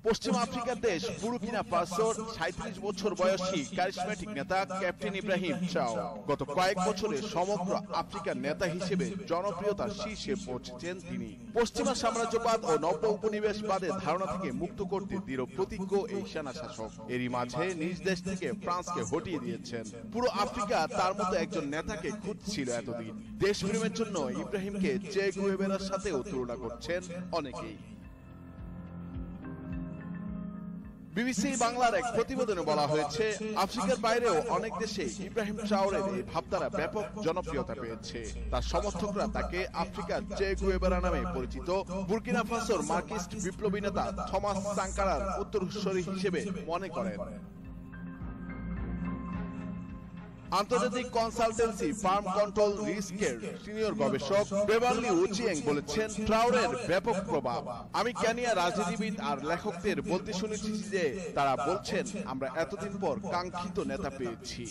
পশ্চিম আফ্রিকার দেশ বুরকিনা ফাসোর ৩৭ বছর বয়সী কারিশম্যাটিক নেতা ক্যাপ্টেন ইব্রাহিম ট্রাও গত কয়েক বছরে সমগ্র আফ্রিকার নেতা হিসেবে জনপ্রিয়তার শীর্ষে পৌঁছেছেন তিনি। পশ্চিমা সাম্রাজ্যবাদ ও নব্য উপনিবেশবাদের ধারণা থেকে মুক্ত করতে দৃঢ় প্রতিজ্ঞ এই সেনা শাসক এরই মাঝে নিজ দেশ থেকে ফ্রান্সকে হটিয়ে দিয়েছেন। পুরো আফ্রিকা তার মতো একজন নেতাকে খুঁজছিল এতদিন। দেশপ্রেমের জন্য ইব্রাহিমকে চে গুয়েভারার সাথেও তুলনা করছেন অনেকেই। বিবিসি বাংলার এক প্রতিবেদনে বলা হয়েছে, আফ্রিকার বাইরেও অনেক দেশে ইব্রাহিম ট্রাওরের এই ভাবধারা ব্যাপক জনপ্রিয়তা পেয়েছে। তার সমর্থকরা তাকে আফ্রিকার চে গুয়েভারা নামে পরিচিত বুরকিনা ফাসোর মার্কিস্ট বিপ্লবী নেতা থমাস সাঙ্কারার উত্তরসূরি হিসেবে মনে করেন। আন্তর্জাতিক কনসালটেন্সি ফার্ম কন্ট্রোল রিস্কের সিনিয়র গবেষক বেভারলি ওচিয়েং বলেছেন, ট্রাওরের ব্যাপক প্রভাব। আমি কেনিয়া রাজনীতিবিদ আর লেখকদের বলতে শুনেছি যে তারা বলছেন আমরা এতদিন পর কাঙ্ক্ষিত নেতা পেয়েছি।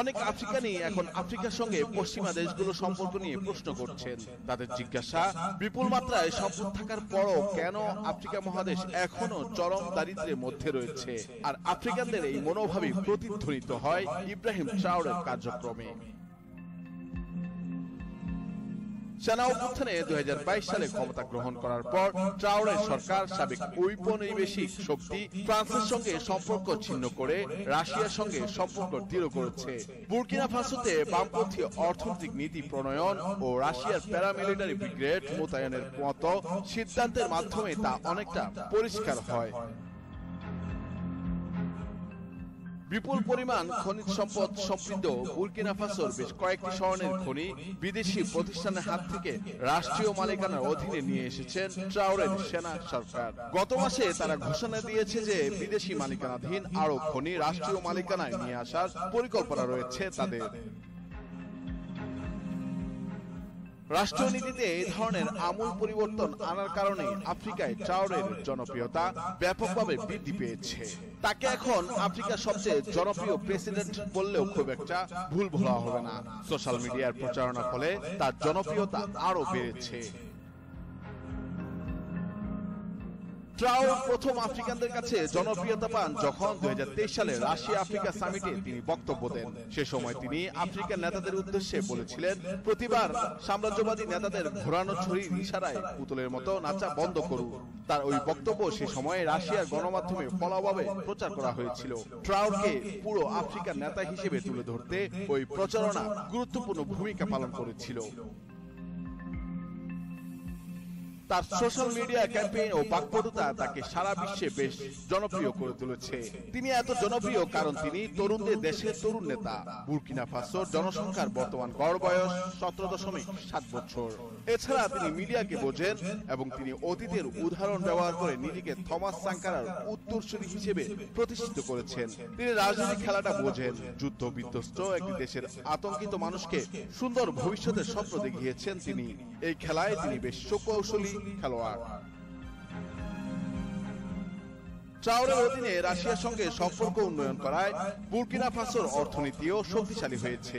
অনেক আফ্রিকানই এখন আফ্রিকার সঙ্গে পশ্চিমা দেশগুলোর সম্পর্ক নিয়ে প্রশ্ন করছেন। তাদের জিজ্ঞাসা, বিপুল মাত্রায় সম্পদ থাকার পরও কেন আফ্রিকা মহাদেশ এখনো চরম দারিদ্র্যের মধ্যে রয়েছে। আর আফ্রিকানদের এই মনোভাবই প্রতিধ্বনিত হয় ইব্রাহিম ট্রাওরের কার্যক্রমে। সেনা অভ্যুত্থানে ২০২২ সালে ক্ষমতা গ্রহণ করার পর ট্রাওরের সরকার সাবেক ঔপনিবেশিক শক্তি ফ্রান্সের সঙ্গে সম্পর্ক ছিন্ন করে রাশিয়ার সঙ্গে সম্পর্ক দৃঢ় করেছে। বুরকিনা ফাসোতে বামপন্থী অর্থনৈতিক নীতি প্রণয়ন ও রাশিয়ার প্যারামিলিটারি ব্রিগেড মোতায়েনের মতো সিদ্ধান্তের মাধ্যমে তা অনেকটা পরিষ্কার হয়। বিপুল পরিমাণ খনিজ সম্পদ সমৃদ্ধ বুরকিনা ফাসোর বেশ কয়েকটি স্বর্ণের খনি বিদেশি প্রতিষ্ঠানের হাত থেকে রাষ্ট্রীয় মালিকানার অধীনে নিয়ে এসেছেন ট্রাওরের সেনা সরকার। গত মাসে তারা ঘোষণা দিয়েছে যে বিদেশি মালিকানাধীন আরো খনি রাষ্ট্রীয় মালিকানায় নিয়ে আসার পরিকল্পনা রয়েছে তাদের। রাষ্ট্রনীতিতে এই ধরনের আমূল পরিবর্তন আনার কারণে আফ্রিকায় ট্রাওরের জনপ্রিয়তা ব্যাপকভাবে বৃদ্ধি পেয়েছে। তাকে এখন আফ্রিকার সবচেয়ে জনপ্রিয় প্রেসিডেন্ট বললেও খুব একটা ভুল বলা হবে না। সোশ্যাল মিডিয়ার প্রচারণার ফলে তার জনপ্রিয়তা আরো বেড়েছে। ট্রাওর প্রথম আফ্রিকানদের কাছে জনপ্রিয়তা পান যখন ২০২৩ সালে রাশিয়া আফ্রিকা সামিটে তিনি বক্তব্য দেন। সে সময় তিনি আফ্রিকান নেতাদের উদ্দেশ্যে বলেছিলেন, প্রতিবার সাম্রাজ্যবাদী নেতাদের ঘোরানো ছড়ির ইশারায় পুতুলের মতো নাচা বন্ধ করুন। তার ওই বক্তব্য সে সময় রাশিয়ার গণমাধ্যমে ফলাভাবে প্রচার করা হয়েছিল। ট্রাওরকে পুরো আফ্রিকার নেতা হিসেবে তুলে ধরতে ওই প্রচারণা গুরুত্বপূর্ণ ভূমিকা পালন করেছিল। তার সোশ্যাল মিডিয়া ক্যাম্পেইন ও বাকপটুতা তাকে সারা বিশ্বে বেশ জনপ্রিয় করে তুলেছে। তিনি এত জনপ্রিয় কারণ তিনি তরুণদের দেশের তরুণ নেতা। বুরকিনা ফাসোর জনসংখ্যার বর্তমান গড় বয়স ১৭.৭ বছর। এছাড়া তিনি মিডিয়াকে বোঝেন এবং তিনি অতীতের উদাহরণ ব্যবহার করে নিজেকে থমাস সাঙ্কারার উত্তরসূরি হিসেবে প্রতিষ্ঠিত করেছেন। তিনি রাজনৈতিক খেলাটা বোঝেন। যুদ্ধ বিধ্বস্ত একটি দেশের আতঙ্কিত মানুষকে সুন্দর ভবিষ্যতের স্বপ্ন দেখিয়েছেন তিনি। এই খেলায় তিনি বেশ সুকৌশলী খেলোয়াড়। ট্রাওরের অধীনে রাশিয়ার সঙ্গে সম্পর্ক উন্নয়ন করায় বুরকিনা ফাসোর অর্থনীতিও শক্তিশালী হয়েছে।